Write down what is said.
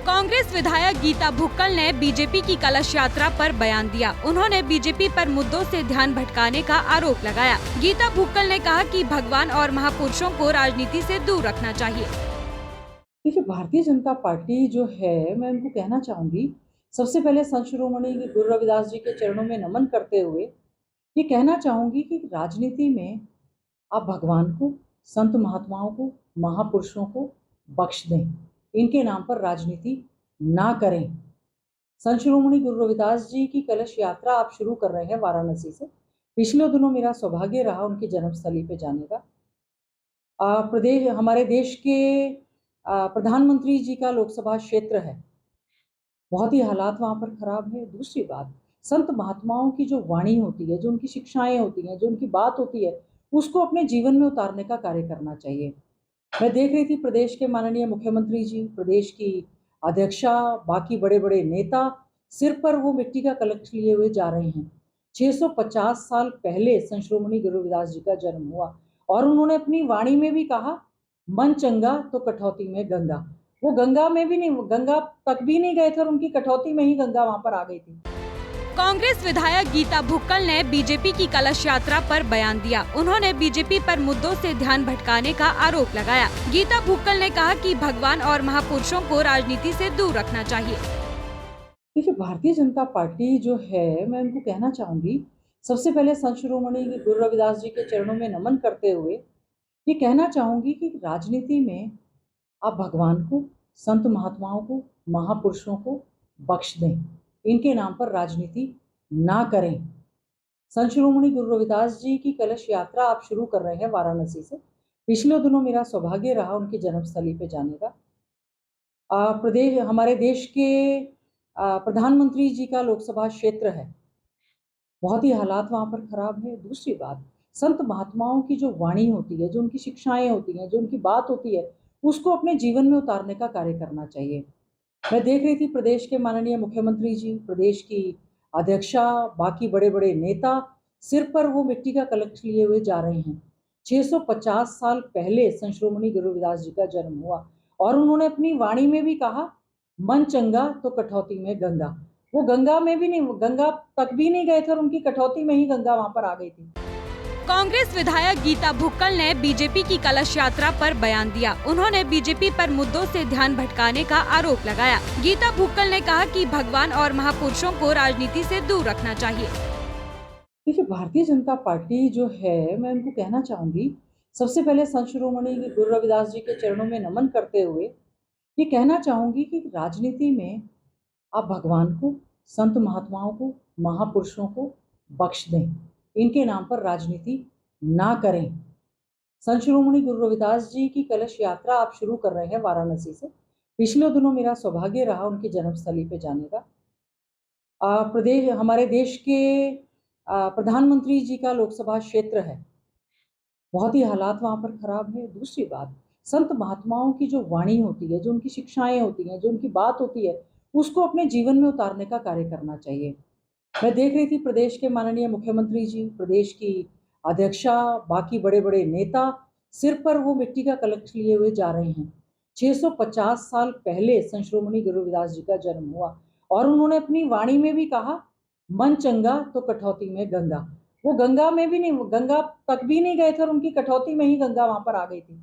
कांग्रेस विधायक गीता भुक्कल ने बीजेपी की कलश यात्रा पर बयान दिया। उन्होंने बीजेपी पर मुद्दों से ध्यान भटकाने का आरोप लगाया। गीता भुक्कल ने कहा कि भगवान और महापुरुषों को राजनीति से दूर रखना चाहिए। देखिए, भारतीय जनता पार्टी जो है, मैं उनको कहना चाहूंगी, सबसे पहले संत शिरोमणि गुरु रविदास जी के चरणों में नमन करते हुए ये कहना चाहूंगी कि राजनीति में आप भगवान को, संत महात्माओं को, महापुरुषों को बख्श दें। इनके नाम पर राजनीति ना करें। संत शिरोमणि गुरु रविदास जी की कलश यात्रा आप शुरू कर रहे हैं वाराणसी से। पिछले दिनों मेरा सौभाग्य रहा उनकी जन्मस्थली पे जाने का। प्रदेश हमारे देश के प्रधानमंत्री जी का लोकसभा क्षेत्र है। बहुत ही हालात वहाँ पर खराब है। दूसरी बात, संत महात्माओं की जो वाणी होती है, जो उनकी शिक्षाएं होती हैं, जो उनकी बात होती है, उसको अपने जीवन में उतारने का कार्य करना चाहिए। मैं देख रही थी प्रदेश के माननीय मुख्यमंत्री जी, प्रदेश की अध्यक्षा, बाकी बड़े बड़े नेता सिर पर वो मिट्टी का कलश लिए हुए जा रहे हैं। 650 साल पहले संत शिरोमणि गुरु रविदास जी का जन्म हुआ और उन्होंने अपनी वाणी में भी कहा, मन चंगा तो कटौती में गंगा। वो गंगा में भी नहीं, गंगा तक भी नहीं गए थे और उनकी कटौती में ही गंगा वहां पर आ गई थी। कांग्रेस विधायक गीता भुक्कल ने बीजेपी की कलश यात्रा पर बयान दिया। उन्होंने बीजेपी पर मुद्दों से ध्यान भटकाने का आरोप लगाया। गीता भुक्कल ने कहा कि भगवान और महापुरुषों को राजनीति से दूर रखना चाहिए। देखिए, भारतीय जनता पार्टी जो है, मैं उनको कहना चाहूंगी, सबसे पहले संत शिरोमणि गुरु रविदास जी के चरणों में नमन करते हुए ये कहना चाहूंगी कि राजनीति में आप भगवान को, संत महात्माओं को, महापुरुषों को बख्श दें। इनके नाम पर राजनीति ना करें। संत शिरोमणि गुरु रविदास जी की कलश यात्रा आप शुरू कर रहे हैं वाराणसी से। पिछले दिनों मेरा सौभाग्य रहा उनकी जन्मस्थली पे जाने का। हमारे देश के प्रधानमंत्री जी का लोकसभा क्षेत्र है। बहुत ही हालात वहाँ पर खराब है। दूसरी बात, संत महात्माओं की जो वाणी होती है, जो उनकी शिक्षाएं होती हैं, जो उनकी बात होती है, उसको अपने जीवन में उतारने का कार्य करना चाहिए। मैं देख रही थी प्रदेश के माननीय मुख्यमंत्री जी, प्रदेश की अध्यक्षा, बाकी बड़े बड़े नेता सिर पर वो मिट्टी का कलश लिए हुए जा रहे हैं। 650 साल पहले संत शिरोमणि गुरु रविदास जी का जन्म हुआ और उन्होंने अपनी वाणी में भी कहा, मन चंगा तो कटौती में गंगा। वो गंगा में भी नहीं, गंगा तक भी नहीं गए थे और उनकी कटौती में ही गंगा वहां पर आ गई थी। कांग्रेस विधायक गीता भुक्कल ने बीजेपी की कलश यात्रा पर बयान दिया। उन्होंने बीजेपी पर मुद्दों से ध्यान भटकाने का आरोप लगाया। गीता भुक्कल ने कहा कि भगवान और महापुरुषों को राजनीति से दूर रखना चाहिए। देखिए, भारतीय जनता पार्टी जो है, मैं उनको कहना चाहूंगी, सबसे पहले संत शिरोमणि गुरु रविदास जी के चरणों में नमन करते हुए ये कहना चाहूंगी कि राजनीति में आप भगवान को, संत महात्माओं को, महापुरुषों को बख्श दें। इनके नाम पर राजनीति ना करें। संत शिरोमणि गुरु रविदास जी की कलश यात्रा आप शुरू कर रहे हैं वाराणसी से। पिछले दिनों मेरा सौभाग्य रहा उनकी जन्मस्थली पे जाने का। हमारे देश के प्रधानमंत्री जी का लोकसभा क्षेत्र है। बहुत ही हालात वहाँ पर खराब है। दूसरी बात, संत महात्माओं की जो वाणी होती है, जो उनकी शिक्षाएं होती हैं, जो उनकी बात होती है, उसको अपने जीवन में उतारने का कार्य करना चाहिए। मैं देख रही थी प्रदेश के माननीय मुख्यमंत्री जी, प्रदेश की अध्यक्षा, बाकी बड़े बड़े नेता सिर पर वो मिट्टी का कलश लिए हुए जा रहे हैं। 650 साल पहले संत शिरोमणि गुरु रविदास जी का जन्म हुआ और उन्होंने अपनी वाणी में भी कहा, मन चंगा तो कटौती में गंगा। वो गंगा में भी नहीं, गंगा तक भी नहीं गए थे और उनकी कटौती में ही गंगा वहां पर आ गई थी।